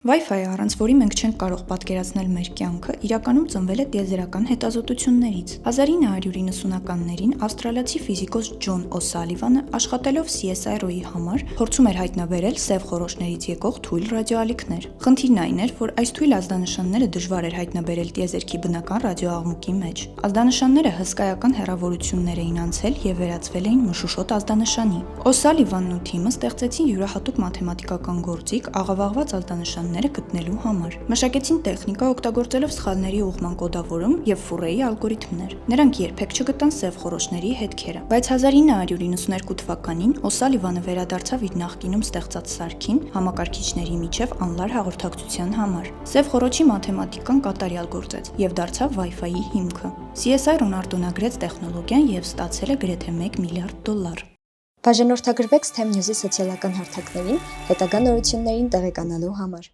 Wi-Fi-ը, առանց որի մենք չենք կարող պատկերացնել մեր կյանքը, իրականում ծնվել է տիեզերական հետազոտություններից։ 1990-ականներին ավստրալիացի ֆիզիկոս Ջոն Օ'Սալիվանը, աշխատելով CSIRO-ի համար, փորձում էր հայտնաբերել սև խորոշներից եկող թույլ ռադիոալիքներ։ Խնդիրն այն էր, որ այս թույլ ազդանշանները դժվար էր հայտնաբերել տիեզերքի բնական ռադիոաղմուկի մեջ։ Ազդանշանները հսկայական հեռավորություններ էին անցել և վերածվել էին մշուշոտ ազդանշանի։ Օ'Սալիվանն ու թիմը ստեղծեցին յուրահատուկ մաթեմատիկական գործիք աղավաղված ազդանշանները գտնելու համար։ Մշակեցին տեխնիկա, օգտագործելով սխալների ուղղման կոդավորում և Ֆուրեի ալգորիթմներ։ Նրանք երբեք չգտան սև խորոշների հետքերը, բայց 1992 թվականին Օ'Սալիվանը վերադարձավ իր նախկինում ստեղծած սարքին համակարգիչների միջև անլար հաղորդակցության համար։ Սև խոռոչի մաթեմատիկան կատարյալ գործեց և դարձավ Wi-Fi-ի հիմքը։ CSIRO-ն արտոնագրեց տեխնոլոգիան և ստացել է գրեթե $1 միլիարդ։ Բաժանորդագրվեք STEM News-ի սոցիալական հարթակներին հետագա նորություններին տեղեկանալու համար։